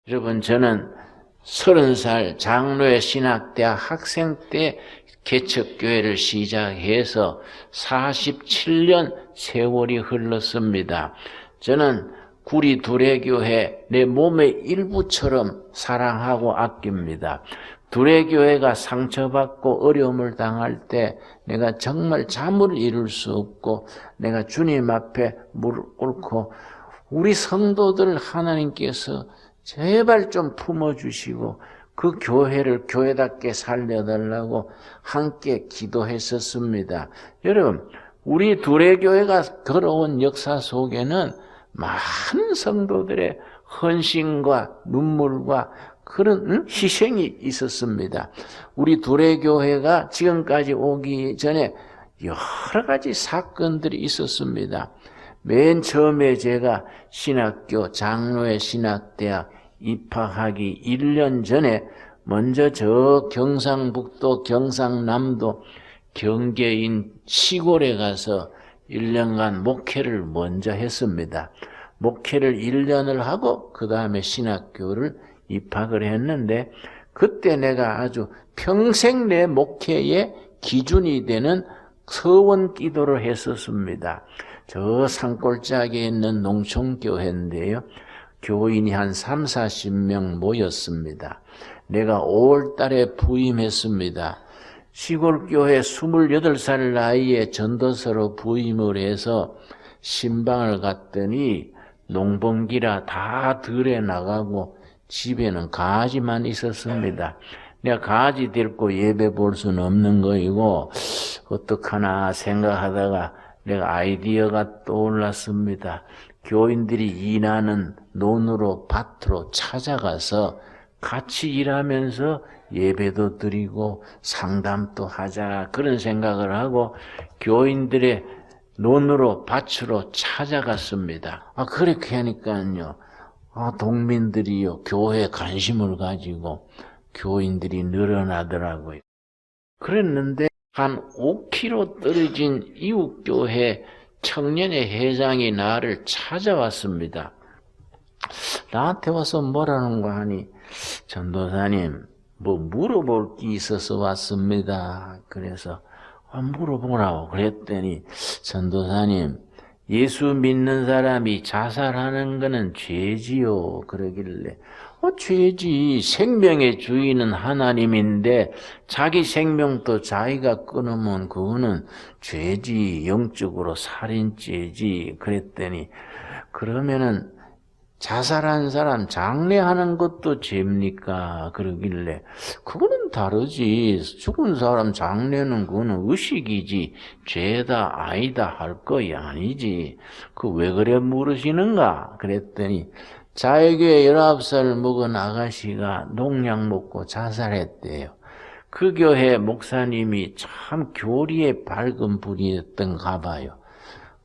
여러분, 저는 30살 장로회 신학대학 학생 때 개척교회를 시작해서 47년 세월이 흘렀습니다. 저는 구리 두레교회 내 몸의 일부처럼 사랑하고 아낍니다. 두레교회가 상처받고 어려움을 당할 때 내가 정말 잠을 이룰 수 없고 내가 주님 앞에 무릎 꿇고 우리 성도들 하나님께서 제발 좀 품어주시고 그 교회를 교회답게 살려달라고 함께 기도했었습니다. 여러분, 우리 두레교회가 걸어온 역사 속에는 많은 성도들의 헌신과 눈물과 그런 희생이 있었습니다. 우리 두레교회가 지금까지 오기 전에 여러 가지 사건들이 있었습니다. 맨 처음에 제가 신학교 장로회 신학대학 입학하기 1년 전에 먼저 저 경상북도 경상남도 경계인 시골에 가서 1년간 목회를 먼저 했습니다. 목회를 1년을 하고 그 다음에 신학교를 입학을 했는데 그때 내가 아주 평생 내 목회의 기준이 되는 서원 기도를 했었습니다. 저 산골짜기에 있는 농촌교회인데요. 교인이 한 30-40명 모였습니다. 내가 5월 달에 부임했습니다. 시골교회 28살 나이에 전도서로 부임을 해서 신방을 갔더니 농번기라 다 들에 나가고 집에는 강아지만 있었습니다. 내가 강아지 데리고 예배 볼 수는 없는 거이고 어떡하나 생각하다가 내가 아이디어가 떠올랐습니다. 교인들이 일하는 논으로 밭으로 찾아가서 같이 일하면서 예배도 드리고 상담도 하자 그런 생각을 하고 교인들의 논으로 밭으로 찾아갔습니다. 그렇게 하니까요. 동민들이요 교회에 관심을 가지고 교인들이 늘어나더라고요. 그랬는데 한 5km 떨어진 이웃교회 청년의 회장이 나를 찾아왔습니다. 나한테 와서 뭐라는 거 하니 전도사님 뭐 물어볼 게 있어서 왔습니다. 그래서 물어보라고 그랬더니 전도사님 예수 믿는 사람이 자살하는 거는 죄지요 그러길래 죄지. 생명의 주인은 하나님인데 자기 생명도 자기가 끊으면 그거는 죄지. 영적으로 살인죄지. 그랬더니 그러면은 자살한 사람 장례하는 것도 죄입니까? 그러길래 그거는 다르지. 죽은 사람 장례는 그거는 의식이지 죄다 아니다 할 거야 아니지. 그 왜 그래 물으시는가? 그랬더니 자기교회 19살 먹은 아가씨가 농약 먹고 자살했대요. 그 교회 목사님이 참 교리의 밝은 분이었던가 봐요.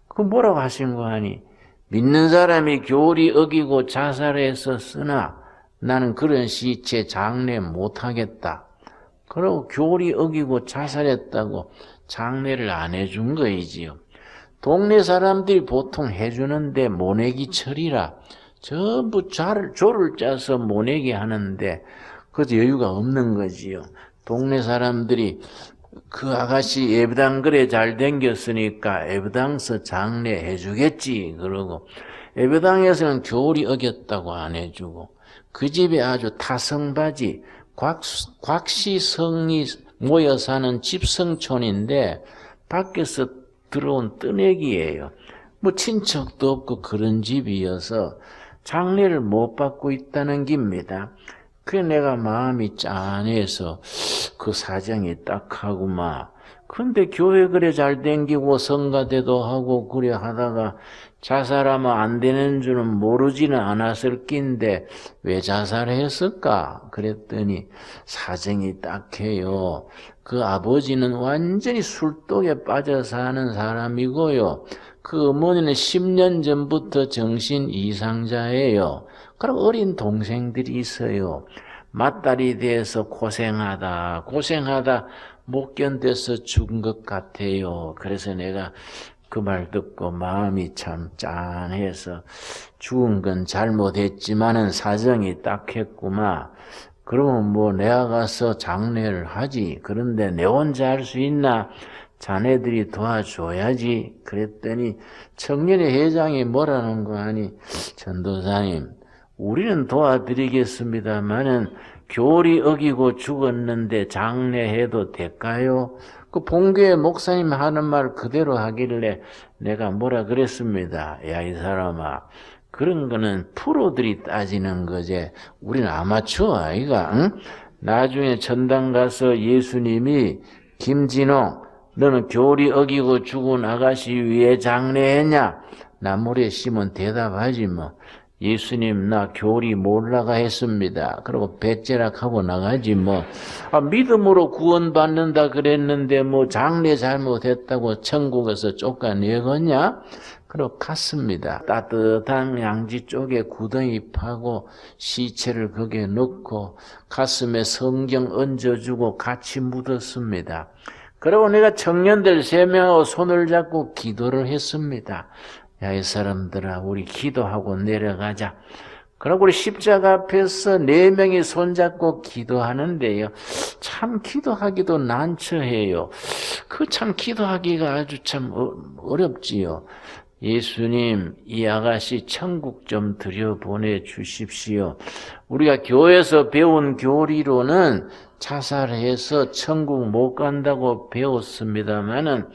그 뭐라고 하신 거 아니? 믿는 사람이 교리 어기고 자살했었으나 나는 그런 시체 장례 못하겠다. 그러고 교리 어기고 자살했다고 장례를 안 해준 거이지요. 동네 사람들이 보통 해주는데 모내기 철이라 전부 조를 짜서 모내기 하는데 그 여유가 없는 거지요. 동네 사람들이 그 아가씨 예배당 그래 잘 댕겼으니까 예배당서 장례해 주겠지 그러고 예배당에서는 교리 어겼다고 안 해주고 그 집에 아주 타성바지 곽시성이 모여 사는 집성촌인데 밖에서 들어온 뜨내기예요. 뭐 친척도 없고 그런 집이어서 장례를 못 받고 있다는 겁니다. 그래 내가 마음이 짠해서 그 사정이 딱하구만. 근데 교회 그래 잘 댕기고 성가대도 하고 그래 하다가 자살하면 안 되는 줄은 모르지는 않았을 낀데 왜 자살했을까? 그랬더니 사정이 딱해요. 그 아버지는 완전히 술독에 빠져 사는 사람이고요. 그 어머니는 10년 전부터 정신 이상자예요. 그럼 어린 동생들이 있어요. 맏딸이 돼서 고생하다 못 견뎌서 죽은 것 같아요. 그래서 내가 그 말 듣고 마음이 참 짠해서 죽은 건 잘못했지만은 사정이 딱했구만. 그러면 뭐 내가 가서 장례를 하지. 그런데 내 혼자 할 수 있나? 자네들이 도와줘야지. 그랬더니 청년회 회장이 뭐라는 거 아니? 전도사님, 우리는 도와드리겠습니다마는 교리 어기고 죽었는데 장례해도 될까요? 그 본교회 목사님 하는 말 그대로 하길래 내가 뭐라 그랬습니다. 야, 이 사람아, 그런 거는 프로들이 따지는 거지. 우리는 아마추어 아이가. 응? 나중에 전당 가서 예수님이 김진홍 너는 교리 어기고 죽은 아가씨 위에 장례했냐? 나 모래 심은 대답하지 뭐. 예수님 나 교리 몰라가 했습니다. 그리고 배째락하고 나가지 뭐. 믿음으로 구원받는다 그랬는데 뭐 장례 잘못했다고 천국에서 쫓아내겠냐? 그리고 갔습니다. 따뜻한 양지 쪽에 구덩이 파고 시체를 거기에 넣고 가슴에 성경 얹어주고 같이 묻었습니다. 그리고 내가 청년들 3명하고 손을 잡고 기도를 했습니다. 야, 이 사람들아, 우리 기도하고 내려가자. 그리고 우리 십자가 앞에서 4명이 손잡고 기도하는데요. 참 기도하기도 난처해요. 그 참 기도하기가 아주 참 어렵지요. 예수님, 이 아가씨 천국 좀 들여보내 주십시오. 우리가 교회에서 배운 교리로는 자살해서 천국 못 간다고 배웠습니다마는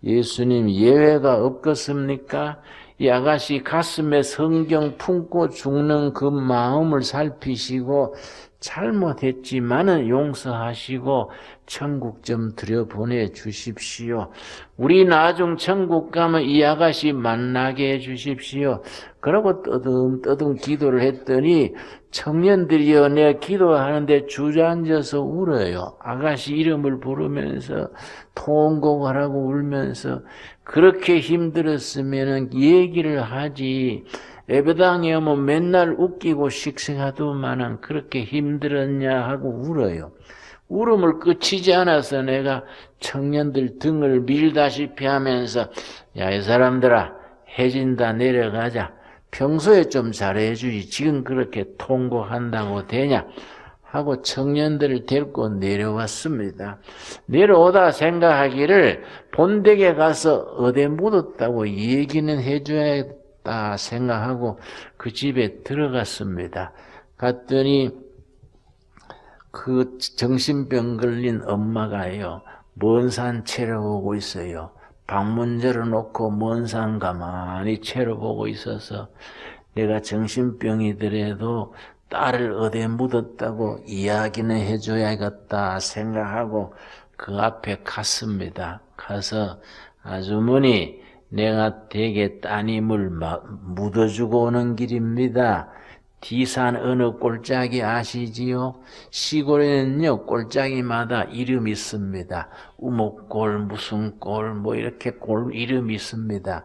예수님 예외가 없겠습니까? 이 아가씨 가슴에 성경 품고 죽는 그 마음을 살피시고 잘못했지만은 용서하시고 천국 좀 들여보내 주십시오. 우리 나중 천국 가면 이 아가씨 만나게 해 주십시오. 그러고 떠듬 기도를 했더니 청년들이여 내가 기도하는데 주저앉아서 울어요. 아가씨 이름을 부르면서 통곡을 하고 울면서 그렇게 힘들었으면 얘기를 하지. 예배당에 오면 맨날 웃기고 씩씩하더만은 그렇게 힘들었냐 하고 울어요. 울음을 그치지 않아서 내가 청년들 등을 밀다시피 하면서 야, 이 사람들아 해진다 내려가자. 평소에 좀 잘해주지 지금 그렇게 통곡한다고 되냐 하고 청년들을 데리고 내려왔습니다. 내려오다 생각하기를 본댁에 가서 어디 묻었다고 얘기는 해줘야겠다 생각하고 그 집에 들어갔습니다. 갔더니 그 정신병 걸린 엄마가요, 먼 산 채려보고 있어요. 방문 열어놓고 먼 산 가만히 채려보고 있어서 내가 정신병이더라도 딸을 어디에 묻었다고 이야기는 해줘야겠다 생각하고 그 앞에 갔습니다. 가서 아주머니 내가 댁에 따님을 묻어주고 오는 길입니다. 디산 어느 꼴짝이 아시지요? 시골에는요 꼴짝이마다 이름이 있습니다. 우목골 무슨 골 뭐 이렇게 골 이름이 있습니다.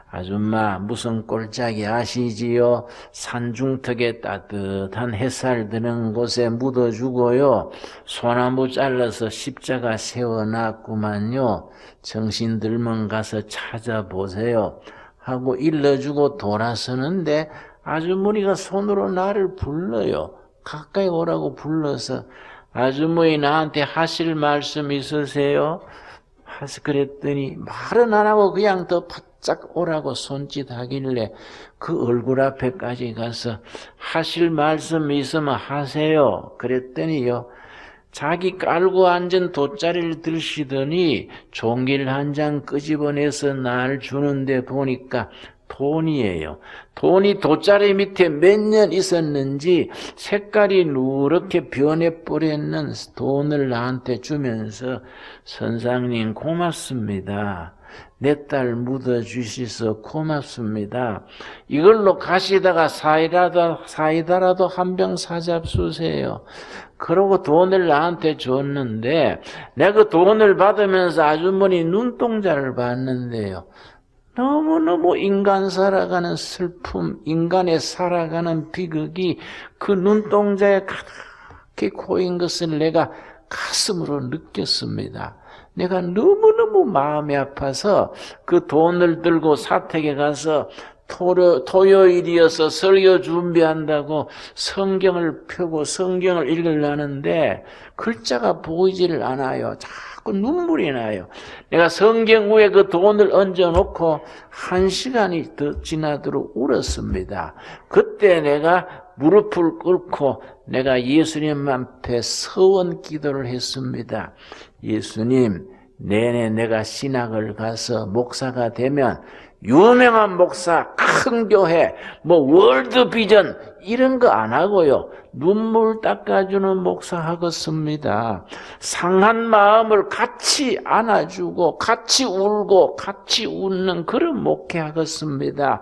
아줌마 무슨 꼴짝이 아시지요? 산중턱에 따뜻한 햇살 드는 곳에 묻어주고요. 소나무 잘라서 십자가 세워놨구만요. 정신 들면 가서 찾아보세요. 하고 일러주고 돌아서는데 아주머니가 손으로 나를 불러요. 가까이 오라고 불러서 아주머니 나한테 하실 말씀 있으세요? 그랬더니 말은 안 하고 그냥 더 바짝 오라고 손짓하길래 그 얼굴 앞에까지 가서 하실 말씀 있으면 하세요. 그랬더니요. 자기 깔고 앉은 돗자리를 들시더니 종일 한 장 끄집어내서 날 주는데 보니까 돈이에요. 돈이 돗자리 밑에 몇 년 있었는지 색깔이 누렇게 변해버렸는 돈을 나한테 주면서 선생님 고맙습니다. 내 딸 묻어주셔서 고맙습니다. 이걸로 가시다가 사이다라도 한 병 사잡수세요. 그러고 돈을 나한테 줬는데 내가 그 돈을 받으면서 아주머니 눈동자를 봤는데요. 너무너무 인간 살아가는 슬픔, 인간의 살아가는 비극이 그 눈동자에 가득히 고인 것을 내가 가슴으로 느꼈습니다. 내가 너무너무 마음이 아파서 그 돈을 들고 사택에 가서 토요일이어서 설교 준비한다고 성경을 펴고 성경을 읽으려는데 글자가 보이지를 않아요. 자꾸 눈물이 나요. 내가 성경 위에 그 돈을 얹어놓고 1시간이 더 지나도록 울었습니다. 그때 내가 무릎을 꿇고 내가 예수님 앞에 서원 기도를 했습니다. 예수님, 내내 내가 신학을 가서 목사가 되면 유명한 목사, 큰 교회, 월드 비전 이런 거 안 하고요. 눈물 닦아주는 목사 하겠습니다. 상한 마음을 같이 안아주고 같이 울고 같이 웃는 그런 목회 하겠습니다.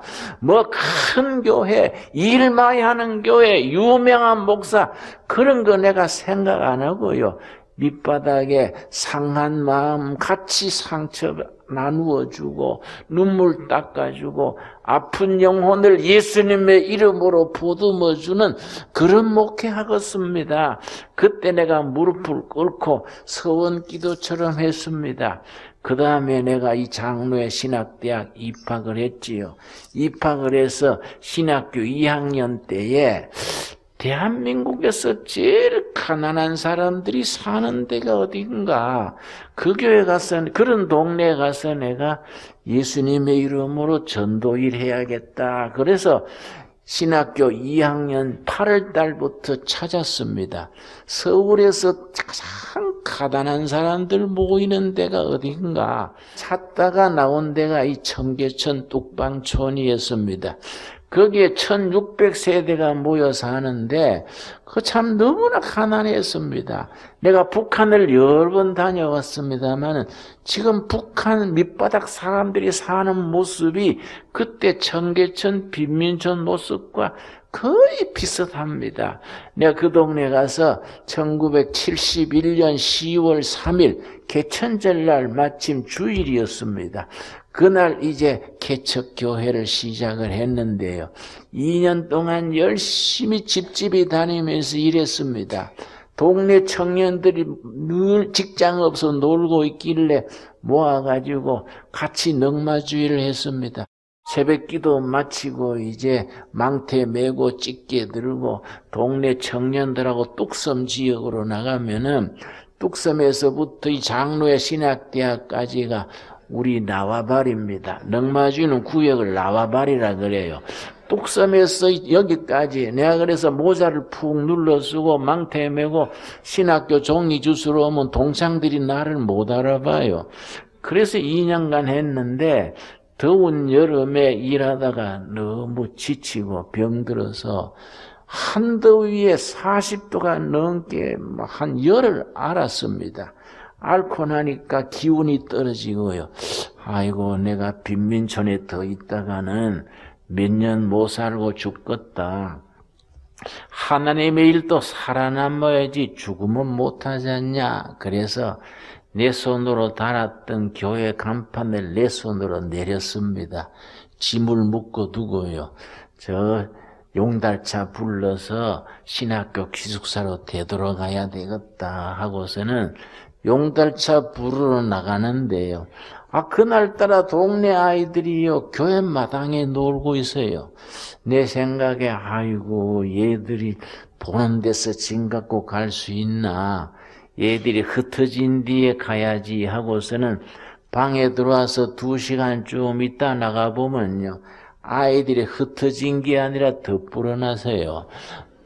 큰 교회, 일 많이 하는 교회, 유명한 목사 그런 거 내가 생각 안 하고요. 밑바닥에 상한 마음 같이 상처 나누어주고 눈물 닦아주고 아픈 영혼을 예수님의 이름으로 보듬어주는 그런 목회하겠습니다. 그때 내가 무릎을 꿇고 서원 기도처럼 했습니다. 그 다음에 내가 이 장로의 신학대학 입학을 했지요. 입학을 해서 신학교 2학년 때에 대한민국에서 제일 가난한 사람들이 사는 데가 어딘가, 그 교회 가서, 그런 동네에 가서 내가 예수님의 이름으로 전도일 해야겠다. 그래서 신학교 2학년 8월 달부터 찾았습니다. 서울에서 가장 가난한 사람들 모이는 데가 어딘가 찾다가 나온 데가 이 청계천 뚝방촌이었습니다. 거기에 1600세대가 모여 사는데 그 참 너무나 가난했습니다. 내가 북한을 여러 번 다녀왔습니다만 지금 북한 밑바닥 사람들이 사는 모습이 그때 청계천 빈민촌 모습과 거의 비슷합니다. 내가 그 동네 가서 1971년 10월 3일 개천절날 마침 주일이었습니다. 그날 이제 개척교회를 시작을 했는데요. 2년 동안 열심히 집집이 다니면서 일했습니다. 동네 청년들이 늘 직장 없어 놀고 있길래 모아가지고 같이 넉마주의를 했습니다. 새벽기도 마치고 이제 망태 메고 찢게 들고 동네 청년들하고 뚝섬 지역으로 나가면은 뚝섬에서부터 이 장로의 신학대학까지가 우리 나와발입니다. 넉마주의는 구역을 나와발이라 그래요. 뚝섬에서 여기까지 내가 그래서 모자를 푹 눌러 쓰고 망태 메고 신학교 종이 주스러 오면 동창들이 나를 못 알아봐요. 그래서 2년간 했는데 더운 여름에 일하다가 너무 지치고 병들어서 한더위에 40도가 넘게 한 열흘 앓았습니다. 앓고 나니까 기운이 떨어지고요. 아이고 내가 빈민촌에 더 있다가는 몇 년 못 살고 죽겠다. 하나님의 일도 살아남아야지 죽으면 못하지 않냐. 그래서 내 손으로 달았던 교회 간판을 내 손으로 내렸습니다. 짐을 묶어 두고요. 저 용달차 불러서 신학교 기숙사로 되돌아가야 되겠다 하고서는 용달차 부르러 나가는데요. 그날따라 동네 아이들이요, 교회 마당에 놀고 있어요. 내 생각에, 아이고, 얘들이 보는 데서 짐 갖고 갈 수 있나. 얘들이 흩어진 뒤에 가야지 하고서는 방에 들어와서 2시간쯤 있다 나가보면요. 아이들이 흩어진 게 아니라 더 불어나서요.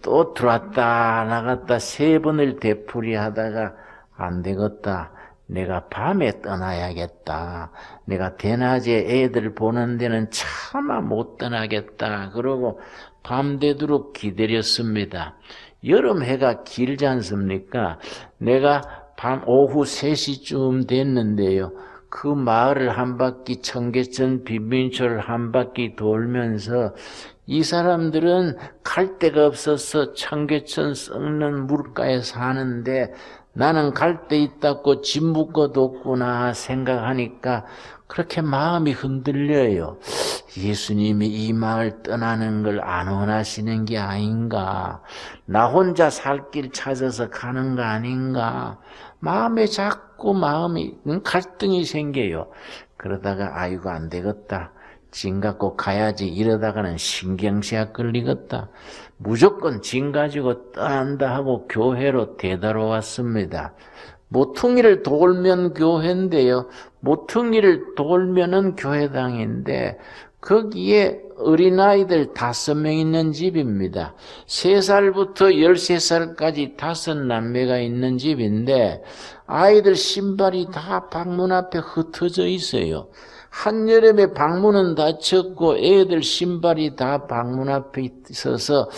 또 들어왔다 나갔다 3번을 되풀이 하다가 안 되겠다. 내가 밤에 떠나야겠다. 내가 대낮에 애들 보는 데는 차마 못 떠나겠다. 그러고 밤되도록 기다렸습니다. 여름 해가 길지 않습니까? 내가 오후 3시쯤 됐는데요. 그 마을을 한 바퀴 청계천 빈민초를 한 바퀴 돌면서 이 사람들은 갈 데가 없어서 청계천 썩는 물가에 사는데 나는 갈 데 있다고 집 묶어뒀구나 생각하니까 그렇게 마음이 흔들려요. 예수님이 이 마을 떠나는 걸 안 원하시는 게 아닌가? 나 혼자 살 길 찾아서 가는 거 아닌가? 마음이 갈등이 생겨요. 그러다가 아이고 안 되겠다. 진 갖고 가야지 이러다가는 신경쇠약 걸리겠다. 무조건 진 가지고 떠난다 하고 교회로 되돌아왔습니다. 모퉁이를 돌면 교회인데요. 모퉁이를 돌면은 교회당인데 거기에 어린아이들 5명 있는 집입니다. 3살부터 13살까지 5남매가 있는 집인데 아이들 신발이 다 방문 앞에 흩어져 있어요. 한여름에 방문은 닫혔고 애들 신발이 다 방문 앞에 있어서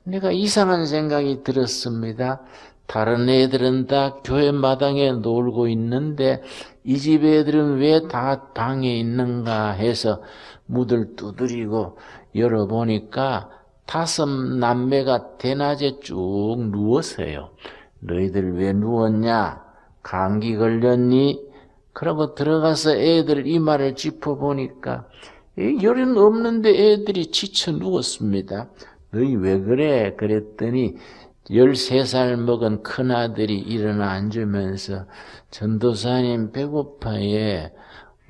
내가 이상한 생각이 들었습니다. 다른 애들은 다 교회 마당에 놀고 있는데 이 집 애들은 왜 다 방에 있는가 해서 문을 두드리고 열어보니까 5남매가 대낮에 쭉 누웠어요. 너희들 왜 누웠냐? 감기 걸렸니? 그러고 들어가서 애들 이마를 짚어보니까 열은 없는데 애들이 지쳐 누웠습니다. 너희 왜 그래? 그랬더니 13살 먹은 큰아들이 일어나 앉으면서 전도사님 배고파요.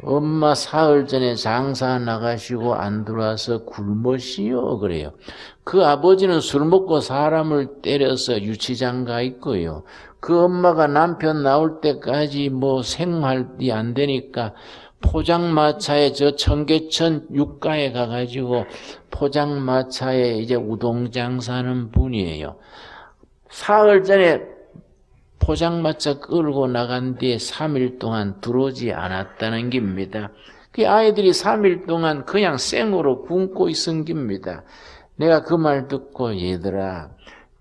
엄마 사흘 전에 장사 나가시고 안 들어와서 굶으시오 그래요. 그 아버지는 술 먹고 사람을 때려서 유치장 가 있고요. 그 엄마가 남편 나올 때까지 생활이 안 되니까 포장마차에 저 청계천 육가에 가가지고 포장마차에 이제 우동장 사는 분이에요. 사흘 전에 포장마차 끌고 나간 뒤에 3일 동안 들어오지 않았다는 겁니다. 그 아이들이 3일 동안 그냥 생으로 굶고 있은 겁니다. 내가 그 말 듣고 얘들아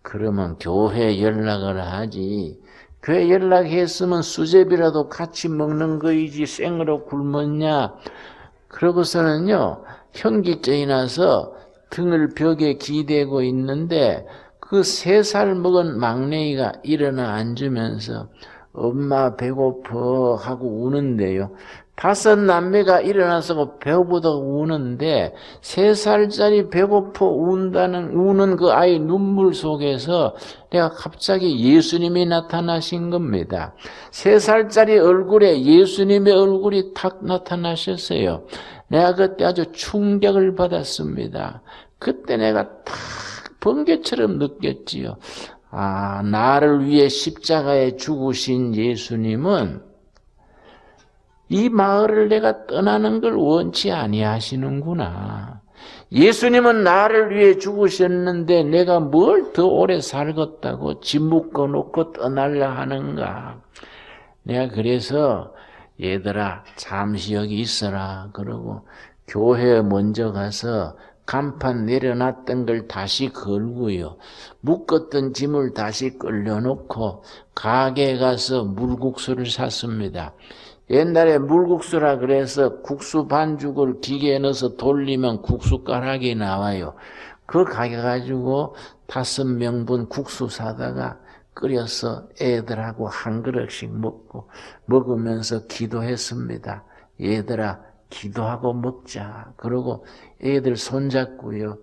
그러면 교회 연락을 하지. 교회 연락했으면 수제비라도 같이 먹는 거이지 생으로 굶었냐. 그러고서는요 현기증이 나서 등을 벽에 기대고 있는데 그 3살 먹은 막내이가 일어나 앉으면서 엄마 배고파 하고 우는데요. 5남매가 일어나서 배고프다고 우는데 3살짜리 배고파 우는 그 아이 눈물 속에서 내가 갑자기 예수님이 나타나신 겁니다. 3살짜리 얼굴에 예수님의 얼굴이 탁 나타나셨어요. 내가 그때 아주 충격을 받았습니다. 그때 내가 탁 번개처럼 느꼈지요. 아, 나를 위해 십자가에 죽으신 예수님은 이 마을을 내가 떠나는 걸 원치 아니하시는구나. 예수님은 나를 위해 죽으셨는데 내가 뭘 더 오래 살겠다고 집 묶어놓고 떠나려 하는가. 내가 그래서 얘들아 잠시 여기 있어라 그러고 교회에 먼저 가서 간판 내려놨던 걸 다시 걸고요. 묶었던 짐을 다시 끌려놓고 가게에 가서 물국수를 샀습니다. 옛날에 물국수라 그래서 국수 반죽을 기계에 넣어서 돌리면 국수가락이 나와요. 그 가게 가지고 5명분 국수 사다가 끓여서 애들하고 한 그릇씩 먹으면서 기도했습니다. 얘들아 기도하고 먹자. 그러고 애들 손잡고요.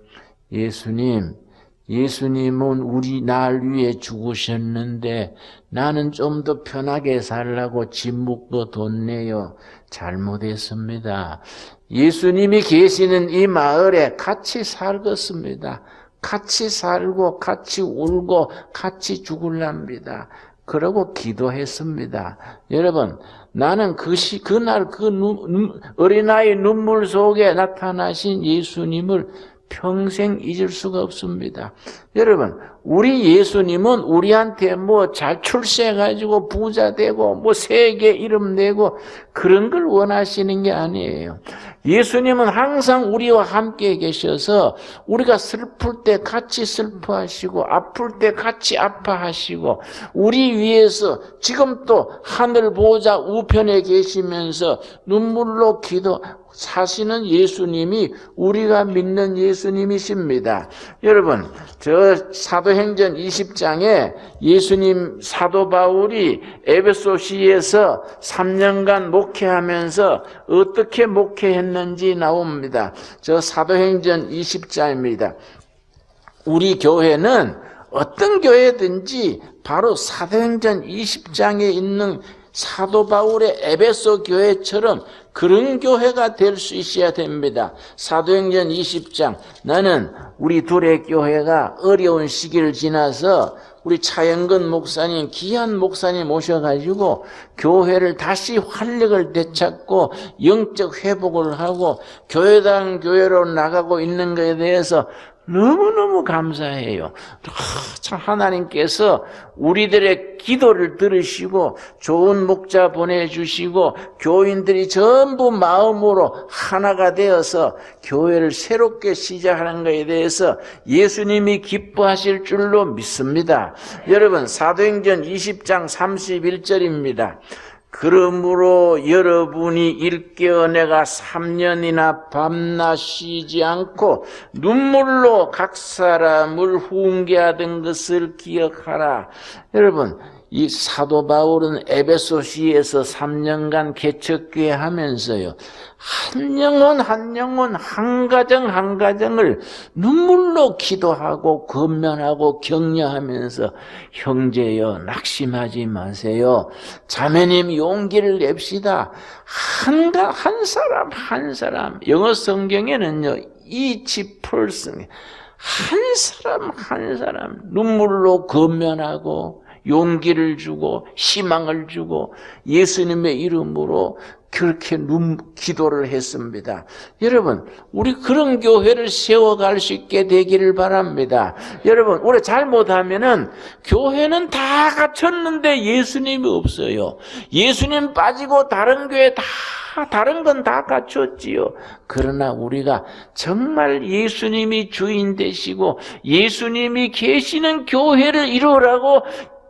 예수님은 날 위해 죽으셨는데 나는 좀 더 편하게 살라고 집 묶어 뒀네요. 잘못했습니다. 예수님이 계시는 이 마을에 같이 살겠습니다. 같이 살고 같이 울고 같이 죽을랍니다. 그러고 기도했습니다. 여러분, 나는 그날 어린아이 눈물 속에 나타나신 예수님을 평생 잊을 수가 없습니다. 여러분, 우리 예수님은 우리한테 잘 출세해가지고 부자 되고 세계 이름 내고 그런 걸 원하시는 게 아니에요. 예수님은 항상 우리와 함께 계셔서 우리가 슬플 때 같이 슬퍼하시고 아플 때 같이 아파하시고 우리 위해서 지금 또 하늘 보좌 우편에 계시면서 눈물로 사시는 예수님이 우리가 믿는 예수님이십니다. 여러분, 저 사도행전 20장에 예수님 사도 바울이 에베소시에서 3년간 목회하면서 어떻게 목회했는지 나옵니다. 저 사도행전 20장입니다. 우리 교회는 어떤 교회든지 바로 사도행전 20장에 있는 사도 바울의 에베소 교회처럼 그런 교회가 될 수 있어야 됩니다. 사도행전 20장, 나는 우리 둘의 교회가 어려운 시기를 지나서 우리 차영근 목사님, 귀한 목사님 오셔가지고 교회를 다시 활력을 되찾고 영적 회복을 하고 교회당 교회로 나가고 있는 것에 대해서 너무너무 감사해요. 참 하나님께서 우리들의 기도를 들으시고 좋은 목자 보내주시고 교인들이 전부 마음으로 하나가 되어서 교회를 새롭게 시작하는 것에 대해서 예수님이 기뻐하실 줄로 믿습니다. 여러분, 사도행전 20장 31절입니다. 그러므로 여러분이 일깨어 내가 3년이나 밤낮 쉬지 않고 눈물로 각 사람을 훈계하던 것을 기억하라. 여러분, 이 사도 바울은 에베소시에서 3년간 개척교회 하면서요, 한 영혼 한 영혼, 한 가정 한 가정을 눈물로 기도하고 권면하고 격려하면서 형제여 낙심하지 마세요. 자매님 용기를 냅시다. 한 사람 한 사람, 영어 성경에는요, each person, 한 사람 한 사람 눈물로 권면하고 용기를 주고 희망을 주고 예수님의 이름으로 그렇게 기도를 했습니다. 여러분, 우리 그런 교회를 세워갈 수 있게 되기를 바랍니다. 여러분, 우리 잘못하면은 교회는 다 갖췄는데 예수님이 없어요. 예수님 빠지고 다른 교회 다른 건 다 갖췄지요. 그러나 우리가 정말 예수님이 주인 되시고 예수님이 계시는 교회를 이루라고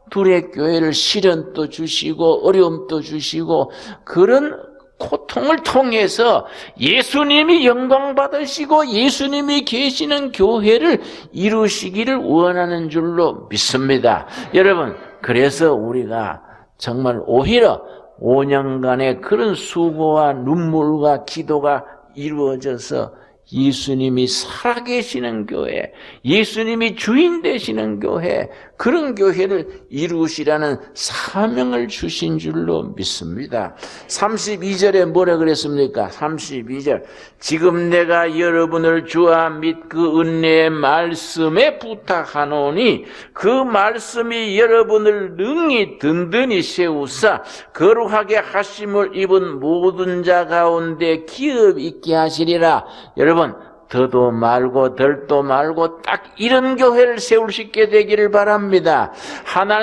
둘의 교회를 시련도 주시고 어려움도 주시고 그런 고통을 통해서 예수님이 영광 받으시고 예수님이 계시는 교회를 이루시기를 원하는 줄로 믿습니다. 여러분, 그래서 우리가 정말 오히려 5년간의 그런 수고와 눈물과 기도가 이루어져서 예수님이 살아계시는 교회, 예수님이 주인 되시는 교회, 그런 교회를 이루시라는 사명을 주신 줄로 믿습니다. 32절에 뭐라 그랬습니까? 32절, 지금 내가 여러분을 주와 및 그 은혜의 말씀에 부탁하노니 그 말씀이 여러분을 능히 든든히 세우사 거룩하게 하심을 입은 모든 자 가운데 기업 있게 하시리라. 여러분, 더도 말고 덜도 말고 딱 이런 교회를 세울 수 있게 되기를 바랍니다.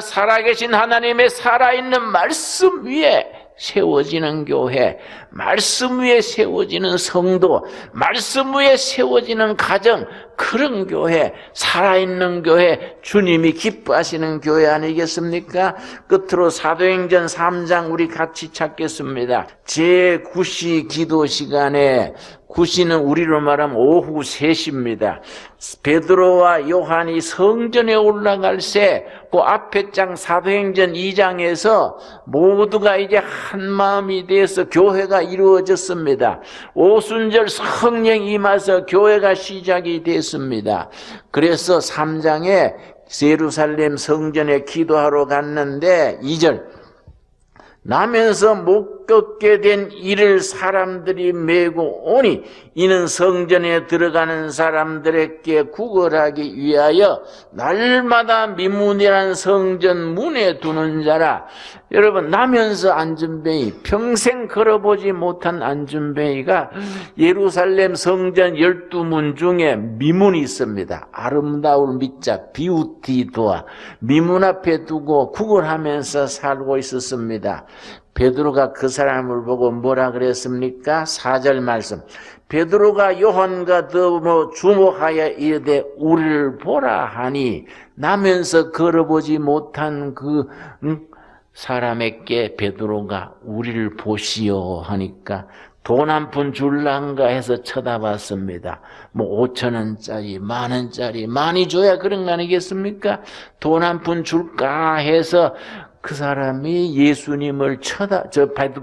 살아계신 하나님의 살아있는 말씀 위에 세워지는 교회, 말씀 위에 세워지는 성도, 말씀 위에 세워지는 가정, 그런 교회, 살아있는 교회, 주님이 기뻐하시는 교회 아니겠습니까? 끝으로 사도행전 3장 우리 같이 찾겠습니다. 제9시 기도 시간에, 9시는 우리로 말하면 오후 3시입니다. 베드로와 요한이 성전에 올라갈 새, 그 앞에 장 사도행전 2장에서 모두가 이제 한 마음이 되어서 교회가 이루어졌습니다. 오순절 성령 임하서 교회가 시작이 됐습니다. 그래서 3장에 예루살렘 성전에 기도하러 갔는데 2절, 나면서 못 걷게 된 이를 사람들이 메고 오니 이는 성전에 들어가는 사람들에게 구걸하기 위하여 날마다 미문이란 성전 문에 두는 자라. 여러분, 나면서 안전뱅이, 평생 걸어보지 못한 안전뱅이가 예루살렘 성전 12문 중에 미문이 있습니다. 아름다울 미자, 비우티 도아, 미문 앞에 두고 구걸하면서 살고 있었습니다. 베드로가 그 사람을 보고 뭐라 그랬습니까? 4절 말씀. 베드로가 요한과 더불어 주목하여 이르되 우리를 보라 하니, 나면서 걸어보지 못한 그 사람에게 베드로가 우리를 보시오 하니까 돈 한 푼 줄란가 해서 쳐다봤습니다. 뭐 5,000원짜리, 10,000원짜리 많이 줘야 그런 거 아니겠습니까? 돈 한 푼 줄까 해서 그 사람이 예수님을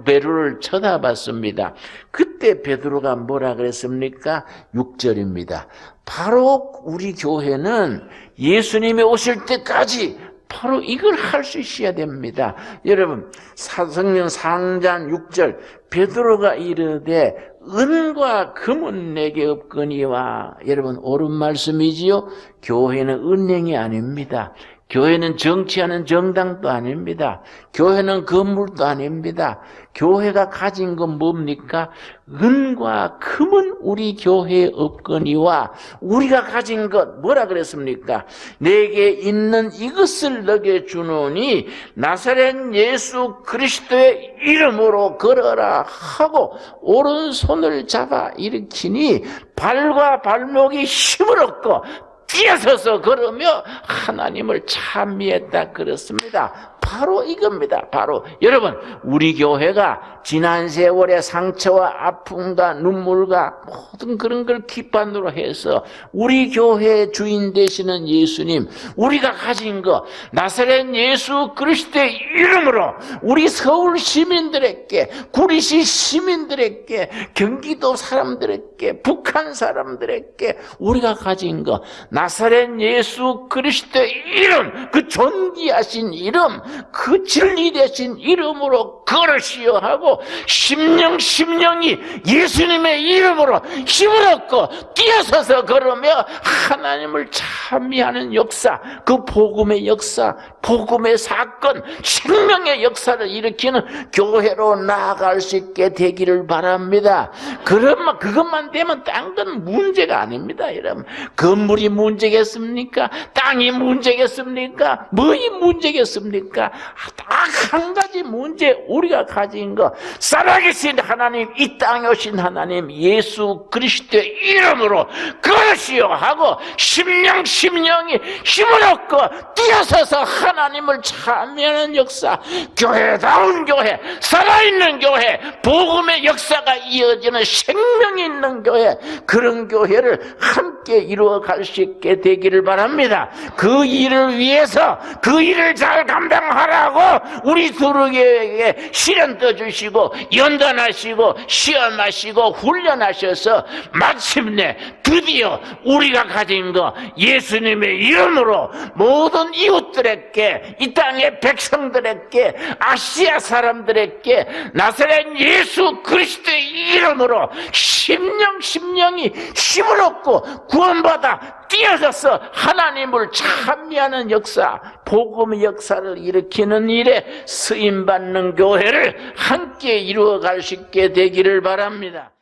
베드로를 쳐다봤습니다. 그때 베드로가 뭐라 그랬습니까? 6절입니다. 바로 우리 교회는 예수님이 오실 때까지 바로 이걸 할 수 있어야 됩니다. 여러분, 성경 4장 6절 베드로가 이르되 은과 금은 내게 없거니와, 여러분 옳은 말씀이지요? 교회는 은행이 아닙니다. 교회는 정치하는 정당도 아닙니다. 교회는 건물도 아닙니다. 교회가 가진 건 뭡니까? 은과 금은 우리 교회에 없거니와, 우리가 가진 것 뭐라 그랬습니까? 내게 있는 이것을 너게 주노니 나사렛 예수 그리스도의 이름으로 걸어라 하고 오른손을 잡아 일으키니 발과 발목이 힘을 얻고 뛰어서서 걸으며 하나님을 찬미했다 그렇습니다. 바로 이겁니다. 바로 여러분, 우리 교회가 지난 세월의 상처와 아픔과 눈물과 모든 그런 걸 기반으로 해서 우리 교회의 주인 되시는 예수님, 우리가 가진 것 나사렛 예수 그리스도의 이름으로 우리 서울 시민들에게, 구리시 시민들에게, 경기도 사람들에게, 북한 사람들에게 우리가 가진 것 나사렛 예수 그리스도의 이름, 그 존귀하신 이름, 그 진리 되신 이름으로 걸으시오 하고 심령이 예수님의 이름으로 힘을 얻고 뛰어서서 걸으며 하나님을 찬미하는 역사, 그 복음의 역사, 복음의 사건, 생명의 역사를 일으키는 교회로 나아갈 수 있게 되기를 바랍니다. 그러면 그것만 되면 딴 건 문제가 아닙니다. 여러분, 건물이 문제겠습니까? 땅이 문제겠습니까? 뭐이 문제겠습니까? 딱 한 가지 문제, 우리가 가진 거 살아계신 하나님, 이 땅에 오신 하나님 예수 그리스도의 이름으로 걸으시오 하고 심령이 힘을 얻고 뛰어서서 하나님을 찬미하는 역사, 교회다운 교회, 살아있는 교회, 복음의 역사가 이어지는 생명이 있는 교회, 그런 교회를 함께 이루어갈 수 있게 되기를 바랍니다. 그 일을 위해서 그 일을 잘 감당하라고 우리 두루교회에게 시련 떠주시고 연단하시고 시험하시고 훈련하셔서 마침내 드디어 우리가 가진 거 예수님의 이름으로 모든 이웃들에게, 이 땅의 백성들에게, 아시아 사람들에게 나사렛 예수 그리스도의 이름으로 심령이 힘을 얻고 구원받아 뛰어서서 하나님을 찬미하는 역사, 복음의 역사를 일으키는 일에 쓰임받는 교회를 함께 이루어갈 수 있게 되기를 바랍니다.